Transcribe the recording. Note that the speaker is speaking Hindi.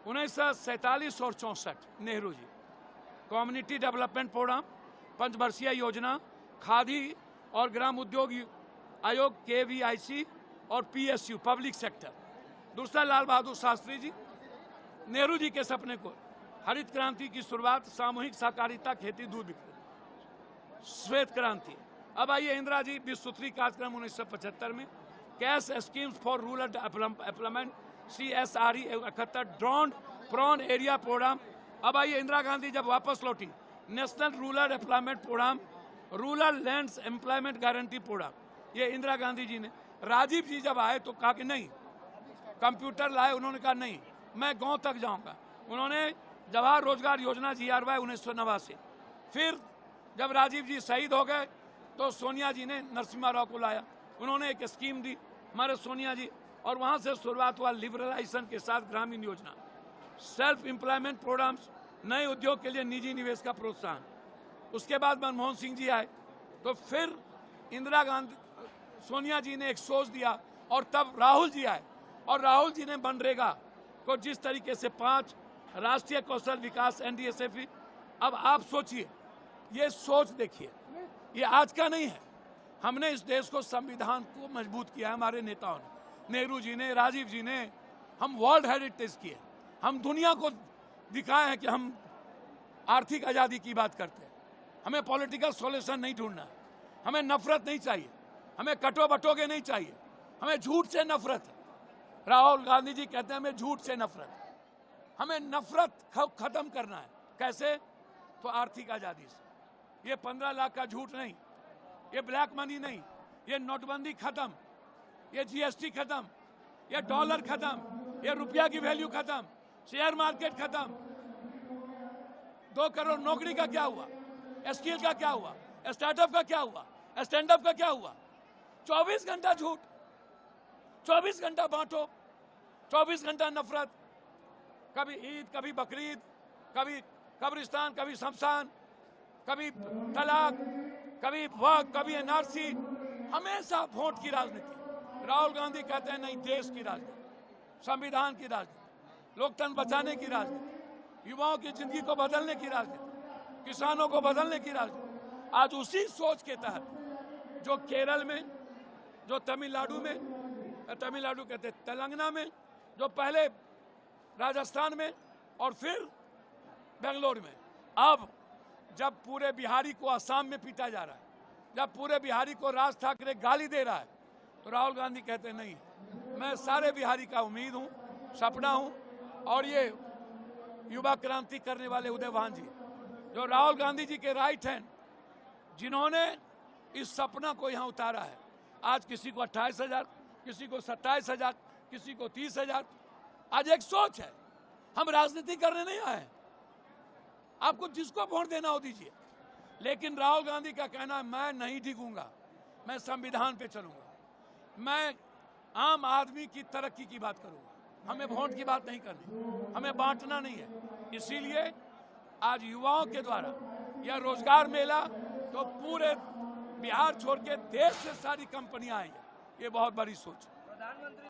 1947 और 64 Nehru ji, community development programme, पंचवर्षीय योजना, खादी और ग्राम उद्योग आयोग KVIC और PSU पब्लिक सेक्टर। दूसरा लाल बहादुर शास्त्री जी, नेहरू जी के सपने को, हरित क्रांति की शुरुआत, सामूहिक सहकारिता, खेती, दूध बिक्री, श्वेत क्रांति। अब आइए इंदिरा जी, 20 सूत्री कार्यक्रम 1975 में, cash schemes for rural development, CSRE 71, drought prone area programme. अब आइए इंदिरा गांधी जब वापस लौटी, national rural employment programme, rural lands employment guarantee programme, ये इंदिरा गांधी जी ने। राजीव जी जब आए तो कहा कि नहीं, कंप्यूटर लाए, उन्होंने कहा नहीं, मैं गांव तक जाऊंगा। उन्होंने जवाहर रोजगार योजना GRY 1989। फिर जब राजीव जी शहीद हो गए तो सोनिया जी ने नरसिम्हा राव को लाया, उन्होंने एक स्कीम दी हमारे सोनिया जी, और वहां से शुरुआत हुआ लिबरलाइजेशन के साथ Grameen Yojana, self employment programmes, नए उद्योग के लिए निजी निवेश का प्रोत्साहन। उसके बाद मनमोहन सिंह जी आए तो फिर इंदिरा गांधी, सोनिया जी ने एक सोच दिया, और तब राहुल जी आए, और राहुल जी ने मनरेगा को जिस तरीके से 5 राष्ट्रीय कौशल विकास NDSFE। अब आप सोचिए, ये सोच देखिए, ये आज का नहीं है। हमने इस देश को, संविधान को मजबूत किया है हमारे नेताओं ने, नेहरू जी ने, राजीव जी ने। हम वर्ल्ड हेरिटेज किए, हम दुनिया को दिखाए हैं कि हम आर्थिक आज़ादी की बात करते हैं। हमें पॉलिटिकल सॉल्यूशन नहीं ढूंढना, हमें नफरत नहीं चाहिए, हमें कटो बटोगे नहीं चाहिए, हमें झूठ से नफरत है। राहुल गांधी जी कहते हैं हमें झूठ से नफरत है, हमें नफरत खत्म करना है। कैसे? तो आर्थिक आज़ादी से। ये 15 लाख का झूठ नहीं, ये ब्लैक मनी नहीं, ये नोटबंदी खत्म, ये GST खत्म, ये डॉलर खत्म, ये रुपया की वैल्यू खत्म, शेयर मार्केट खत्म। 2 करोड़ नौकरी का क्या हुआ? स्किल का क्या हुआ? स्टार्टअप का क्या हुआ? स्टैंड अप का क्या हुआ? 24 घंटा झूठ, 24 घंटा बांटो, 24 घंटा नफरत, कभी ईद, कभी बकरीद, कभी कब्रिस्तान, कभी शमशान, कभी तलाक, कभी वक्त, कभी NRC, हमेशा वोट की राजनीति। राहुल गांधी कहते हैं नहीं, देश की राजनीति, संविधान की राजनीति, लोकतंत्र बचाने की राजनीति, युवाओं की जिंदगी को बदलने की राजनीति, किसानों को बदलने की राजनीति। आज उसी सोच के तहत जो केरल में, जो तमिलनाडु में, तमिलनाडु कहते तेलंगाना में, जो पहले राजस्थान में और फिर बेंगलोर में, अब जब पूरे बिहारी को असम में पीटा जा रहा है, जब पूरे बिहारी को राज ठाकरे गाली दे रहा है, तो राहुल गांधी कहते नहीं, मैं सारे बिहारी का उम्मीद हूं, सपना हूं। और ये युवा क्रांति करने वाले उदय भान जी, जो राहुल गांधी जी के राइट हैंड, जिन्होंने इस सपना को यहाँ उतारा है। आज किसी को 28,000, किसी को 27,000, किसी को 30,000। आज एक सोच है, हम राजनीति करने नहीं आए, आपको जिसको वोट देना हो दीजिए, लेकिन राहुल गांधी का कहना है मैं नहीं डिगूंगा, मैं संविधान पे चलूंगा, मैं आम आदमी की तरक्की की बात करूंगा, हमें वोट की बात नहीं करनी, हमें बांटना नहीं है। इसीलिए आज युवाओं के द्वारा यह रोजगार मेला, तो पूरे बिहार छोड़ के देश से सारी कंपनियां आई है, ये बहुत बड़ी सोच है।